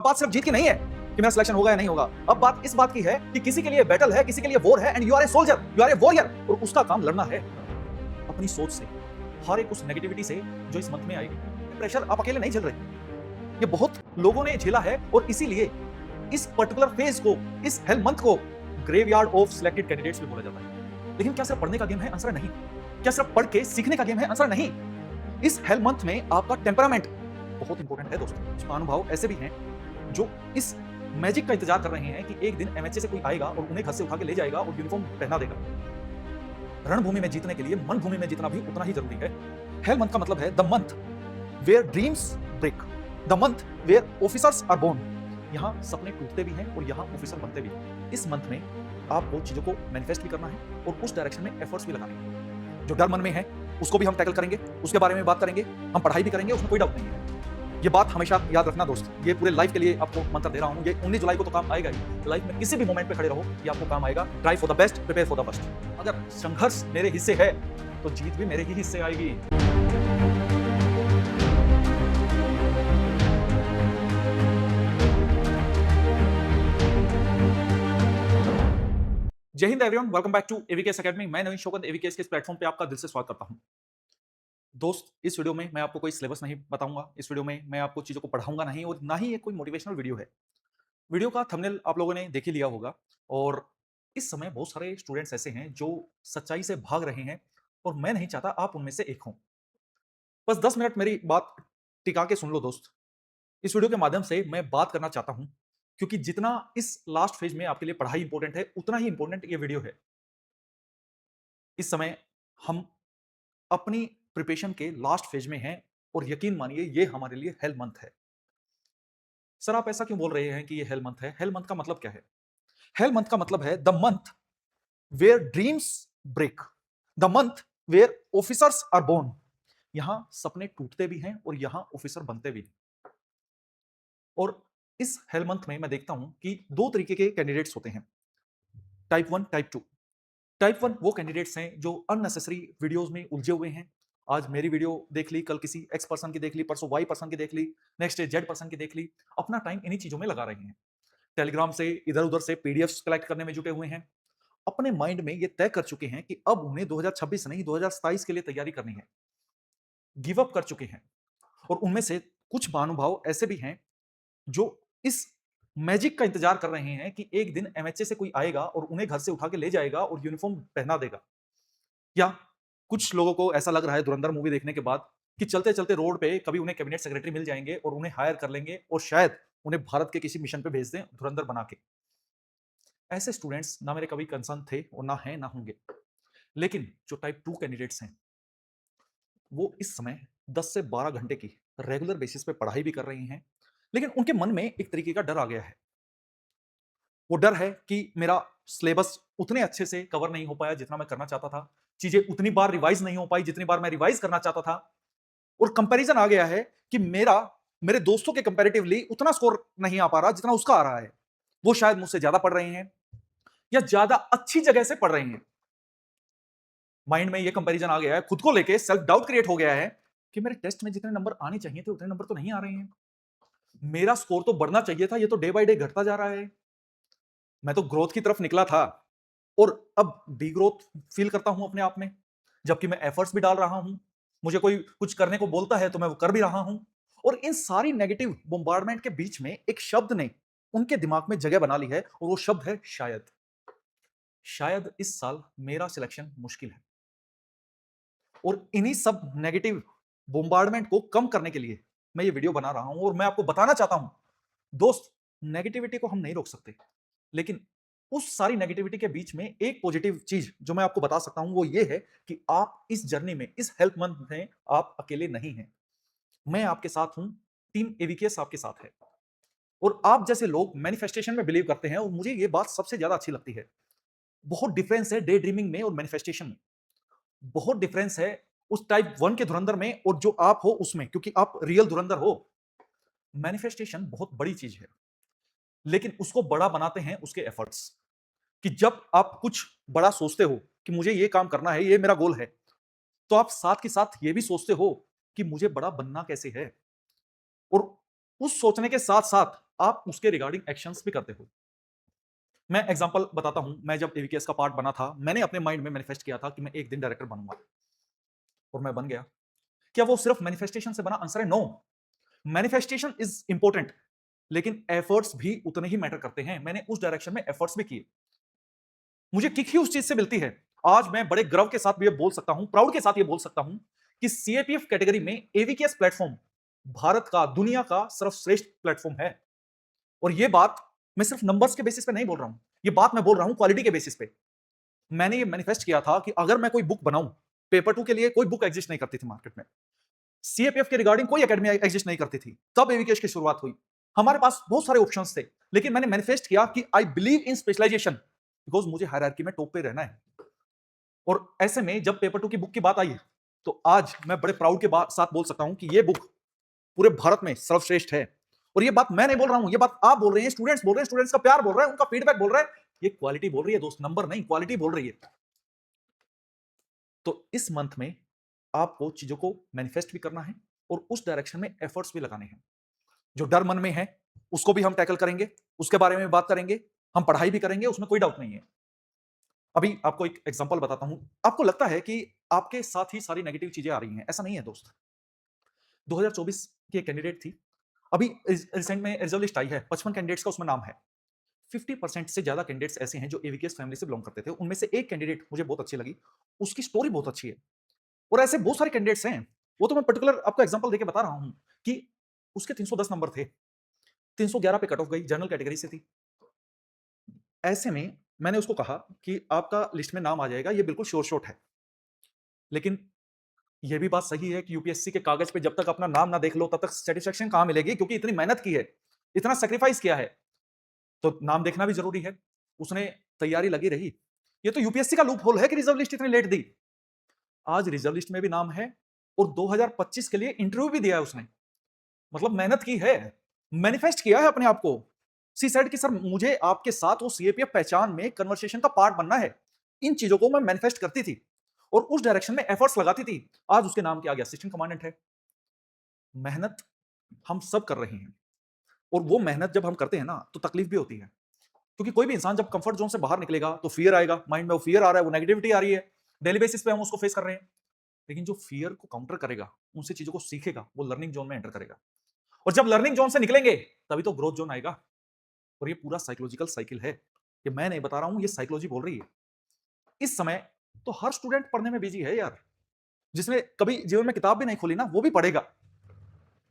बात सिर्फ जीत की नहीं है कि मेरा सिलेक्शन होगा या नहीं होगा। अब बात इस बात की है कि किसी के लिए बैटल है, किसी के लिए वॉर है, and you are a soldier, you are a warrior, और उसका काम लड़ना है अपनी सोच से, हर एक उस नेगेटिविटी से जो इस मंथ में आएगी। प्रेशर आप अकेले नहीं झेल रहे, ये बहुत लोगों ने झेला है, और इसीलिए इस पर्टिकुलर फेज को, इस हेल मंथ को ग्रेवयार्ड ऑफ सिलेक्टेड कैंडिडेट्स भी बोला जाता है। लेकिन क्या सिर्फ पढ़ने का गेम है? आंसर नहीं। क्या सिर्फ पढ़ के सीखने का गेम है? आंसर नहीं। इस हेल मंथ में आपका टेम्परामेंट बहुत इंपॉर्टेंट है दोस्तों। महानुभाव ऐसे भी हैं जो इस मैजिक का इंतजार कर रहे हैं कि एक दिन एमएचए से कोई आएगा और उन्हें घर से उठा के ले जाएगा और यूनिफॉर्म पहना देगा। रणभूमि में जीतने के लिए मन भूमि में जीतना भी उतना ही जरूरी है। हेल मंथ का मतलब है the month where dreams break, the month where officers are born. यहाँ सपने टूटते भी हैं और यहाँ ऑफिसर बनते भी हैं। इस मंथ में आपको चीजों को मैनिफेस्ट भी करना है और उस डायरेक्शन में एफर्ट्स भी लगाने हैं। जो डर मन में है उसको भी हम टैकल करेंगे, उसके बारे में बात करेंगे, हम पढ़ाई भी करेंगे, उसमें कोई डाउट नहीं है। ये बात हमेशा याद रखना दोस्त, ये पूरे लाइफ के लिए आपको मंत्र दे रहा हूँ। ये 19 जुलाई को तो काम आएगा ही, लाइफ में किसी भी मोमेंट पे खड़े रहो, ये आपको काम आएगा। Try for the best, prepare for the best. अगर संघर्ष मेरे हिस्से है तो जीत भी मेरे ही हिस्से आएगी। Jai Hind everyone, welcome back to AVKS academy. मैं नवीन शौकत एवीकेएस के इस प्लेटफॉर्म पे आपका दिल से स्वागत करता हूं। दोस्त, इस वीडियो में मैं आपको कोई सिलेबस नहीं बताऊंगा, इस वीडियो में मैं आपको चीजों को पढ़ाऊंगा नहीं, और ना ही ये कोई मोटिवेशनल वीडियो है। वीडियो का थंबनेल आप लोगों ने देख ही लिया होगा, और इस समय बहुत सारे स्टूडेंट्स ऐसे हैं जो सच्चाई से भाग रहे हैं, और मैं नहीं चाहता आप उनमें से एक हों। बस 10 मिनट मेरी बात टिका के सुन लो दोस्त। इस वीडियो के माध्यम से मैं बात करना चाहता हूं, क्योंकि जितना इस लास्ट फेज में आपके लिए पढ़ाई इंपॉर्टेंट है, उतना ही इंपॉर्टेंट ये वीडियो है। इस समय हम अपनी प्रिपरेशन के लास्ट फेज में हैं, और यकीन मानिए ये हमारे लिए हेल मंथ है। सर आप ऐसा क्यों बोल रहे हैं कि ये हेल मंथ है? हेल मंथ का मतलब क्या है? हेल मंथ का मतलब है the month where dreams break, the month where officers are born. यहां सपने टूटते भी हैं और यहां ऑफिसर बनते भी हैं। और इस हेल मंथ में मैं देखता हूं कि दो तरीके के कैंडिडेट्स होते हैं, टाइप 1, टाइप 2। टाइप 1 वो कैंडिडेट्स हैं जो अननेसेसरी वीडियोस में उलझे हुए हैं। आज मेरी वीडियो देख ली, कल किसी एक्स पर्सन की देख ली, परसों वाई पर्सन की देख ली, नेक्स्ट डे जेड पर्सन की देख ली। अपना टाइम इन्हीं चीजों में लगा रहे हैं। टेलीग्राम से इधर उधर से पीडीएफ्स कलेक्ट करने में जुटे हुए हैं। अपने माइंड में ये तय कर चुके हैं कि अब उन्हें 2026 नहीं 2027 के लिए तैयारी करनी है। गिव अप कर चुके हैं। और उनमें से कुछ महानुभाव ऐसे भी हैं जो इस मैजिक का इंतजार कर रहे हैं कि एक दिन एमएचए से कोई आएगा और उन्हें घर से उठा के ले जाएगा और यूनिफॉर्म पहना देगा। या कुछ लोगों को ऐसा लग रहा है धुरंधर मूवी देखने के बाद कि चलते चलते रोड पे कभी उन्हें कैबिनेट सेक्रेटरी मिल जाएंगे और उन्हें हायर कर लेंगे और शायद उन्हें भारत के किसी मिशन पे भेज दें धुरंधर बना के। ऐसे स्टूडेंट्स ना मेरे कभी कंसर्न थे और ना हैं ना होंगे। लेकिन जो टाइप 2 कैंडिडेट्स हैं वो इस समय 10 से 12 घंटे की रेगुलर बेसिस पे पढ़ाई भी कर रही हैं, लेकिन उनके मन में एक तरीके का डर आ गया है। वो डर है कि मेरा सिलेबस उतने अच्छे से कवर नहीं हो पाया जितना मैं करना चाहता था, चीजें उतनी बार रिवाइज नहीं हो पाई जितनी बार मैं रिवाइज करना चाहता था, और कंपैरिजन आ गया है कि मेरे दोस्तों के कंपैरेटिवली उतना स्कोर नहीं आ पा रहा जितना उसका आ रहा है। वो शायद मुझसे ज्यादा पढ़ रहे हैं या ज्यादा अच्छी जगह से पढ़ रहे हैं। माइंड में ये कंपैरिजन आ गया है, खुद को लेके सेल्फ डाउट क्रिएट हो गया है कि मेरे टेस्ट में जितने नंबर आने चाहिए थे उतने नंबर तो नहीं आ रहे हैं। मेरा स्कोर तो बढ़ना चाहिए था, ये तो डे बाय डे घटता जा रहा है। मैं तो ग्रोथ की तरफ निकला था और अब डी ग्रोथ फील करता हूं अपने आप में, जबकि मैं एफर्ट्स भी डाल रहा हूं। मुझे कोई कुछ करने को बोलता है तो मैं वो कर भी रहा हूं। और इन सारी नेगेटिव बोmbardment के बीच में एक शब्द ने उनके दिमाग में जगह बना ली है, और वो शब्द है शायद। शायद इस साल मेरा सिलेक्शन मुश्किल है। और इन्हीं सब नेगेटिव बोmbardment को कम करने के लिए मैं ये वीडियो बना रहा हूं, और मैं आपको बताना चाहता हूं दोस्त, नेगेटिविटी को हम नहीं रोक सकते, लेकिन उस सारी नेगेटिविटी के बीच में एक पॉजिटिव चीज जो मैं आपको बता सकता हूं वो ये है कि आप इस जर्नी में, इस हेल्प मंथ में आप अकेले नहीं हैं। मैं आपके साथ हूं, टीम एवीकेएस आपके साथ है। और आप जैसे लोग मैनिफेस्टेशन में बिलीव करते हैं, और मुझे ये बात सबसे ज्यादा अच्छी लगती है। बहुत डिफरेंस है डे ड्रीमिंग में और मैनिफेस्टेशन में। बहुत डिफरेंस है उस टाइप 1 के धुरंधर में और जो आप हो उसमें, क्योंकि आप रियल धुरंधर हो। मैनिफेस्टेशन बहुत बड़ी चीज है, लेकिन उसको बड़ा बनाते हैं उसके एफर्ट्स। कि जब आप कुछ बड़ा सोचते हो कि मुझे ये काम करना है, ये मेरा गोल है, तो आप साथ के साथ ये भी सोचते हो कि मुझे बड़ा बनना कैसे है। और उस सोचने के साथ साथ आप उसके रिगार्डिंग एक्शंस भी करते हो। मैं एग्जांपल बताता हूं, मैं जब एवीकेएस का पार्ट बना था, मैंने अपने माइंड में मैनिफेस्ट किया था कि मैं एक दिन डायरेक्टर बनूंगा, और मैं बन गया। क्या वो सिर्फ मैनिफेस्टेशन से बना? आंसर है नो। मैनिफेस्टेशन इज इंपॉर्टेंट, लेकिन एफर्ट्स भी उतने ही मैटर करते हैं। मैंने उस डायरेक्शन में एफर्ट्स भी किए, मुझे किक ही उस चीज से मिलती है। आज मैं बड़े गर्व के साथ ये बोल सकता हूं, प्राउड के साथ ये बोल सकता हूं कि सीएपीएफ कैटेगरी में एवीकेएस प्लेटफॉर्म भारत का, दुनिया का सर्वश्रेष्ठ प्लेटफॉर्म है। और ये बात मैं सिर्फ नंबर्स के बेसिस पे नहीं बोल रहा हूं, ये बात मैं बोल रहा हूं क्वालिटी के बेसिस पे। मैंने ये मैनिफेस्ट किया था कि अगर मैं कोई बुक बनाऊं, पेपर 2 के लिए कोई बुक एग्जिस्ट नहीं करती थी मार्केट में, सीएपीएफ के रिगार्डिंग कोई एकेडमी एग्जिस्ट नहीं करती थी, तब एवीकेएस की शुरुआत हुई। हमारे पास बहुत सारे ऑप्शंस थे, लेकिन मैंने मैनिफेस्ट किया कि I believe in specialisation, because मुझे हायरार्की में टॉप पे रहना है। और ऐसे में जब पेपर 2 की बुक की बात आई, तो आज मैं बड़े प्राउड के साथ बोल सकता हूं कि ये बुक पूरे भारत में सर्वश्रेष्ठ है। और ये बात मैं नहीं बोल रहा हूं, ये बात आप बोल रहे हैं, स्टूडेंट्स बोल रहे हैं, स्टूडेंट्स का प्यार बोल रहा है, उनका फीडबैक बोल रहा है। ये क्वालिटी बोल रही है दोस्त, नंबर नहीं, क्वालिटी बोल रही है। तो इस मंथ में आपको चीजों को मैनिफेस्ट भी करना है और उस डायरेक्शन में एफर्ट्स भी लगाने हैं। जो डर मन में है उसको भी हम टैकल करेंगे, उसके बारे में बात करेंगे, हम पढ़ाई भी करेंगे, उसमें कोई डाउट नहीं है। अभी आपको एक एग्जांपल बताता हूं। आपको लगता है कि आपके साथ ही सारी नेगेटिव चीजें आ रही हैं, ऐसा नहीं है दोस्त। 2024 की एक कैंडिडेट थी, अभी रिसेंट में रिजर्व लिस्ट आई है, 55 कैंडिडेट्स का उसमें नाम है। 50% से ज्यादा कैंडिडेट्स ऐसे हैं जो एवीकेएस फैमिली से बिलोंग करते थे। उनमें से एक कैंडिडेट मुझे बहुत अच्छी लगी, उसकी स्टोरी बहुत अच्छी है। और ऐसे बहुत सारे कैंडिडेट्स हैं, वो तो मैं पर्टिकुलर आपको एग्जांपल देके बता रहा हूं कि उसके 310 नंबर थे, 311 पे कट ऑफ गई, जनरल कैटेगरी से थी। ऐसे में मैंने उसको कहा कि आपका लिस्ट में नाम आ जाएगा, ये बिल्कुल श्योर शॉट है। लेकिन ये भी बात सही है कि यूपीएससी के कागज पे जब तक अपना नाम ना देख लो तब तक सेटिस्फेक्शन कहां मिलेगी, क्योंकि इतनी मेहनत की है, इतना सेक्रीफाइस किया है, तो नाम देखना भी जरूरी है। उसने तैयारी लगी रही। ये तो यूपीएससी का लूप होल है कि रिजर्व लिस्ट इतनी लेट दी। आज रिजर्व लिस्ट में भी नाम है और 2025 के लिए इंटरव्यू भी दिया है उसने। मतलब मेहनत की है, मैनिफेस्ट किया है अपने आप को। सी सेड कि सर मुझे आपके साथ वो सीएपीएफ पहचान में कन्वर्सेशन का पार्ट बनना है। इन चीजों को मैं मैनिफेस्ट करती थी और उस डायरेक्शन में एफर्ट्स लगाती थी। आज उसके नाम क्या गया, असिस्टेंट कमांडेंट है। मेहनत हम सब कर रहे हैं, और वो मेहनत जब हम करते हैं ना तो तकलीफ भी होती है, क्योंकि कोई भी इंसान जब कंफर्ट जोन से बाहर निकलेगा तो फियर आएगा, माइंड में वो फियर आ रहा है, वो नेगेटिविटी आ रही है, डेली बेसिस पे हम उसको फेस कर रहे हैं। लेकिन जो फियर को काउंटर करेगा, उनसे चीजों को सीखेगा, वो लर्निंग जोन में एंटर करेगा। और जब लर्निंग जोन से निकलेंगे तभी तो ग्रोथ जोन आएगा। और ये पूरा साइकोलॉजिकल साइकिल है, ये मैं नहीं बता रहा हूं, ये साइकोलॉजी बोल रही है। इस समय तो हर स्टूडेंट पढ़ने में बिजी है यार। जिसने कभी जीवन में किताब भी नहीं खोली ना, वो भी पढ़ेगा।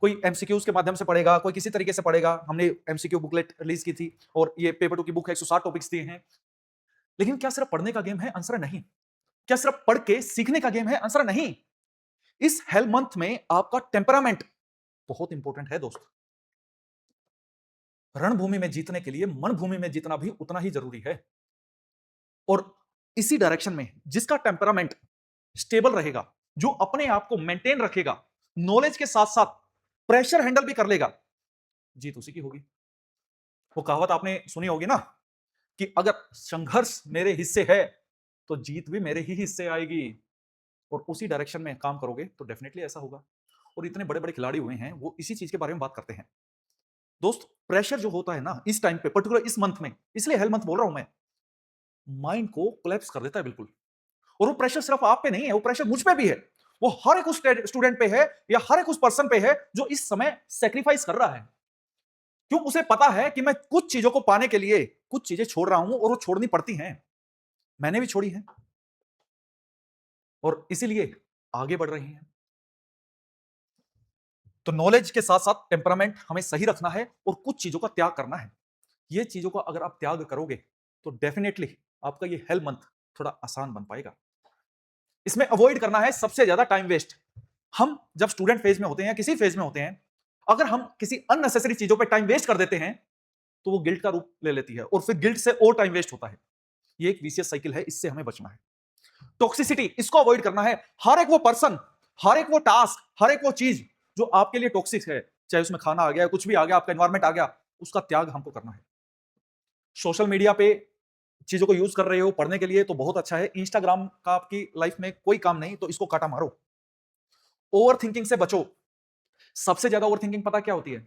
कोई एमसीक्यूज के माध्यम से पढ़ेगा, कोई किसी तरीके से पढ़ेगा। हमने एमसीक्यू बुकलेट रिलीज की थी और ये पेपर 2 की बुक है, 160 टॉपिक्स दिए हैं। लेकिन क्या सिर्फ पढ़ने का गेम है? आंसर नहीं। क्या सिर्फ पढ़ के सीखने का गेम है? आंसर नहीं। इस हेल मंथ में आपका टेम्परामेंट बहुत इंपॉर्टेंट है दोस्त। रणभूमि में जीतने के लिए मन भूमि में जीतना भी उतना ही जरूरी है। और इसी डायरेक्शन में जिसका टेम्परामेंट स्टेबल रहेगा, जो अपने आप को मेंटेन रखेगा, नॉलेज के साथ साथ प्रेशर हैंडल भी कर लेगा, जीत उसी की होगी। वो कहावत आपने सुनी होगी ना कि अगर संघर्ष मेरे हिस्से है तो जीत भी मेरे ही हिस्से आएगी। और उसी डायरेक्शन में काम करोगे तो डेफिनेटली ऐसा होगा। और इतने बड़े बड़े खिलाड़ी हुए हैं, वो इसी चीज के बारे में बात करते हैं दोस्त। प्रेशर जो होता है ना इस टाइम पे, पर्टिकुलर इस मंथ में, इसलिए हेल मंथ बोल रहा हूं मैं, माइंड को कोलैप्स कर देता है बिल्कुल। और वो प्रेशर सिर्फ आप पे नहीं है, वो प्रेशर मुझ पे भी है, वो हर एक उस स्टूडेंट पे है या हर एक उस पर्सन पे है जो इस समय सेक्रीफाइस कर रहा है। क्यों? उसे पता है कि मैं कुछ चीजों को पाने के लिए कुछ चीजें छोड़ रहा हूं, और वो छोड़नी पड़ती हैं। मैंने भी छोड़ी है, और इसीलिए आगे बढ़ रही हैं। तो नॉलेज के साथ साथ टेम्परामेंट हमें सही रखना है और कुछ चीजों का त्याग करना है। ये चीजों का अगर आप त्याग करोगे तो डेफिनेटली आपका ये हेल मंथ थोड़ा आसान बन पाएगा। इसमें अवॉइड करना है सबसे ज्यादा टाइम वेस्ट। हम जब स्टूडेंट फेज में होते हैं, किसी फेज में होते हैं, अगर हम किसी अननेसेसरी चीजों पर टाइम वेस्ट कर देते हैं तो वो गिल्ट का रूप ले लेती है, और फिर गिल्ट से और टाइम वेस्ट होता है। ये एक विशियस साइकिल है, इससे हमें बचना है। टॉक्सिसिटी, इसको अवॉइड करना है। हर एक वो पर्सन, हर एक वो टास्क, हर एक वो चीज जो आपके लिए टॉक्सिक है, चाहे उसमें खाना आ गया, कुछ भी आ गया, आपका एनवायरमेंट आ गया, उसका त्याग हमको करना है। सोशल मीडिया पे चीजों को यूज कर रहे हो पढ़ने के लिए तो बहुत अच्छा है। इंस्टाग्राम का आपकी लाइफ में कोई काम नहीं, तो इसको काटा मारो। ओवर थिंकिंग से बचो। सबसे ज्यादा ओवर थिंकिंग पता क्या होती है?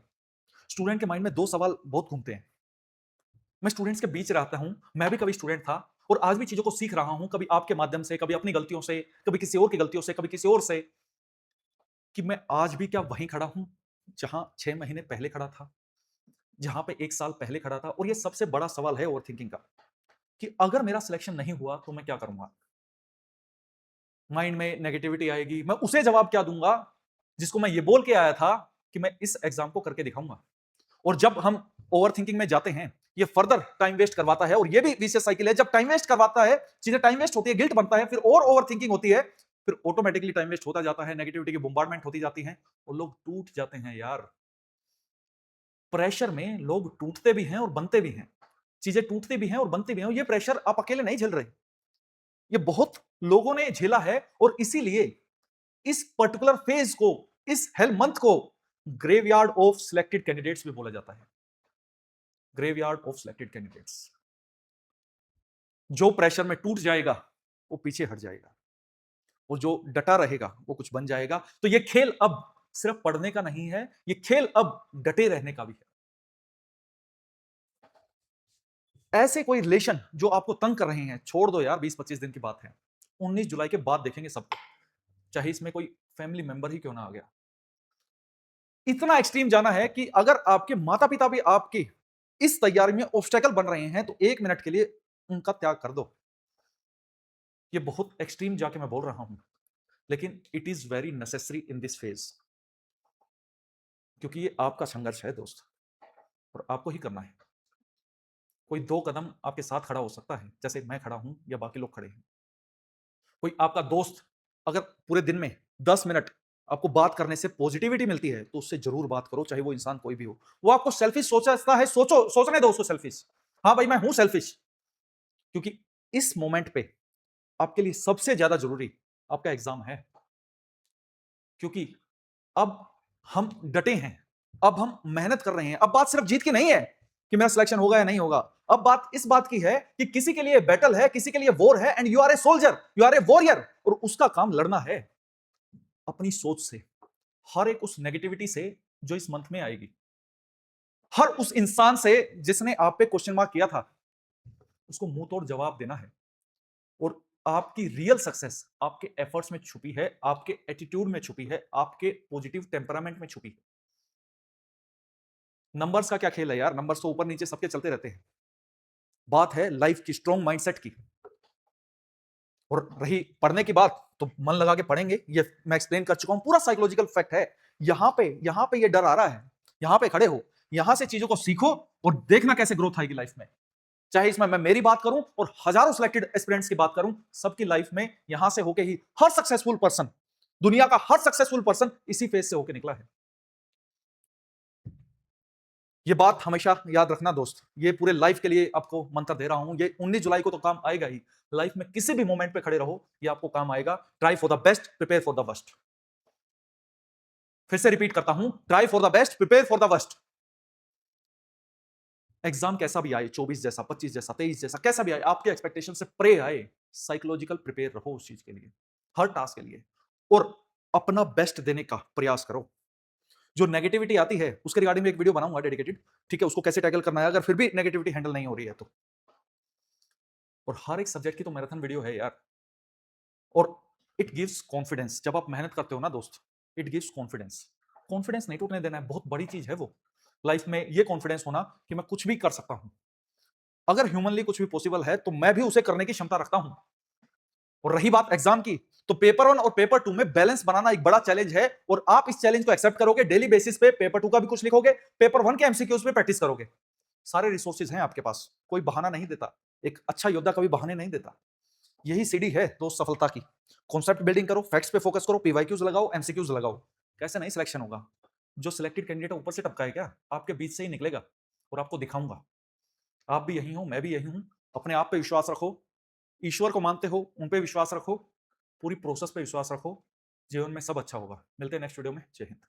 स्टूडेंट के माइंड में दो सवाल बहुत घूमते हैं। मैं स्टूडेंट्स के बीच रहता हूं, मैं भी कभी स्टूडेंट था और आज भी चीजों को सीख रहा हूं, कभी आपके माध्यम से, कभी अपनी गलतियों से, कभी किसी और की गलतियों से, कभी किसी और से, कि मैं आज भी क्या वहीं खड़ा हूं जहां 6 महीने पहले खड़ा था, जहां पे 1 साल पहले खड़ा था। और ये सबसे बड़ा सवाल है ओवरथिंकिंग का, कि अगर मेरा सिलेक्शन नहीं हुआ तो मैं क्या करूंगा। माइंड में नेगेटिविटी आएगी, मैं उसे जवाब क्या दूंगा जिसको मैं ये बोल के आया था कि मैं इस एग्जाम को करके दिखाऊंगा। और जब हम ओवरथिंकिंग में जाते हैं, ये फर्दर टाइम वेस्ट करवाता है। और ये भी विशेष साइकिल है, जब टाइम वेस्ट करवाता है, चीजें टाइम वेस्ट होती है, गिल्ट बनता है, फिर और ओवरथिंकिंग होती है, फिर ऑटोमेटिकली टाइम वेस्ट होता जाता है, नेगेटिविटी की बॉम्बार्डमेंट होती जाती है और लोग टूट जाते हैं यार। प्रेशर में लोग टूटते भी हैं और बनते भी हैं, चीजें टूटती भी हैं और बनती भी हैं। और ये प्रेशर आप अकेले नहीं झेल रहे, ये बहुत लोगों ने झेला है। और इसीलिए इस पर्टिकुलर फेज को, इस हेल मंथ को ग्रेवयार्ड ऑफ सिलेक्टेड कैंडिडेट्स भी बोला जाता है। Graveyard of selected candidates. जो प्रेशर में टूट जाएगा वो पीछे हट जाएगा, और जो डटा रहेगा वो कुछ बन जाएगा। तो ये खेल अब सिर्फ पढ़ने का नहीं है, ये खेल अब डटे रहने का भी है। ऐसे कोई रिलेशन जो आपको तंग कर रहे हैं, छोड़ दो यार, 20-25 दिन की बात है। 19 जुलाई के बाद देखेंगे सबको, चाहे इसमें कोई फैमिली मेंबर ही क्यों ना आ गया। इतना एक्सट्रीम जाना है कि अगर आपके माता पिता भी आपकी इस तैयारी में ऑब्स्टेकल बन रहे हैं तो 1 मिनट के लिए उनका त्याग कर दो। ये बहुत एक्सट्रीम जाके मैं बोल रहा हूं, लेकिन it is very necessary in this phase, क्योंकि ये आपका संघर्ष है दोस्त, और आपको ही करना है। कोई 2 कदम आपके साथ खड़ा हो सकता है, जैसे मैं खड़ा हूं या बाकी लोग खड़े हैं। कोई आपका दोस्त अगर पूरे दिन में 10 मिनट आपको बात करने से पॉजिटिविटी मिलती है तो उससे जरूर बात करो, चाहे वो इंसान कोई भी हो। वो आपको सेल्फिश सोचता है, सोचने दो उसको सेल्फिश। हाँ भाई, मैं हूं सेल्फिश, क्योंकि इस मोमेंट पे आपके लिए सबसे ज्यादा जरूरी आपका एग्जाम है। क्योंकि अब हम डटे हैं, अब हम मेहनत कर रहे हैं। अब बात सिर्फ जीत की नहीं है कि मेरा सिलेक्शन होगा या नहीं होगा, अब बात इस बात की है कि किसी के लिए बैटल है, किसी के लिए वॉर है, and you are a soldier, you are a warrior. और उसका काम लड़ना है अपनी सोच से, हर एक उस नेगेटिविटी से जो इस मंथ में आएगी, हर उस इंसान से जिसने आप पे क्वेश्चन मार्क किया था, उसको मुंह तोड़ जवाब देना है। और आपकी रियल सक्सेस आपके एफर्ट्स में छुपी है, आपके एटीट्यूड में छुपी है, आपके पॉजिटिव टेम्परामेंट में छुपी है। नंबर्स का क्या खेल है यार, नंबर्स तो ऊपर नीचे सबके चलते रहते हैं। बात है लाइफ की, स्ट्रॉन्ग माइंडसेट की। और रही पढ़ने की बात, तो मन लगा के पढ़ेंगे, ये मैं एक्सप्लेन कर चुका हूं, पूरा साइकोलॉजिकल फैक्ट है। यहां पे ये डर आ रहा है, यहां पे खड़े हो, यहां से चीजों को सीखो और देखना कैसे ग्रोथ आएगी लाइफ में। चाहे इसमें मैं मेरी बात करूं और हजारों सिलेक्टेड एस्पिरेंट्स की बात करूं, सबकी लाइफ में यहां से होके ही हर सक्सेसफुल पर्सन, दुनिया का हर सक्सेसफुल पर्सन इसी फेज से होके निकला है। ये बात हमेशा याद रखना दोस्त, ये पूरे लाइफ के लिए आपको मंत्र दे रहा हूं। ये 19 जुलाई को तो काम आएगा ही, लाइफ में किसी भी मोमेंट पे खड़े रहो, ये आपको काम आएगा। Try for the best, prepare for the worst. फिर से रिपीट करता हूं, try for the best, prepare for the worst. Exam कैसा भी आए, 24 जैसा, 25 जैसा, 23 जैसा, कैसा भी आए, आपके एक्सपेक्टेशन से परे आए, साइकोलॉजिकल प्रिपेयर रहो उस चीज के लिए, हर टास्क के लिए, और अपना बेस्ट देने का प्रयास करो। जो नेगेटिविटी आती है उसके रिगार्डिंग में एक वीडियो बनाऊंगा डेडिकेटेड, ठीक है, उसको कैसे टैकल करना है अगर फिर भी नेगेटिविटी हैंडल नहीं हो रही है तो। और हर एक सब्जेक्ट की तो मैराथन वीडियो है यार। और इट गिव्स कॉन्फिडेंस, जब आप मेहनत करते हो ना दोस्त, इट गिव्स कॉन्फिडेंस। कॉन्फिडेंस नहीं टूटने देना है, बहुत बड़ी चीज है वो लाइफ में, ये कॉन्फिडेंस होना कि मैं कुछ भी कर सकता हूं। अगर ह्यूमनली कुछ भी पॉसिबल है तो मैं भी उसे करने की क्षमता रखता हूं। और रही बात एग्जाम की, तो पेपर 1 और पेपर 2 में बैलेंस बनाना एक बड़ा चैलेंज है, और आप इस चैलेंज को एक्सेप्ट करोगे, डेली बेसिस पे पेपर 2 का भी कुछ लिखोगे, पेपर 1 के एमसीक्यूज पे प्रैक्टिस करोगे। सारे रिसोर्सेज हैं आपके पास, कोई बहाना नहीं देता, एक अच्छा योद्धा कभी बहाने नहीं देता। यही सीढ़ी है दोस्त सफलता की। कॉन्सेप्ट बिल्डिंग करो, फैक्ट्स पे फोकस करो, पीवाईक्यूज लगाओ, एमसीक्यूज लगाओ। कैसे नहीं सिलेक्शन होगा? जो सिलेक्टेड कैंडिडेट ऊपर से टपका है क्या, आपके बीच से ही निकलेगा, और आपको दिखाऊंगा। आप भी यही हो, मैं भी यही हूं। अपने आप पे विश्वास रखो, ईश्वर को मानते हो उन पे विश्वास रखो, पूरी प्रोसेस पे विश्वास रखो, जीवन में सब अच्छा होगा। मिलते हैं नेक्स्ट वीडियो में। जय हिंद।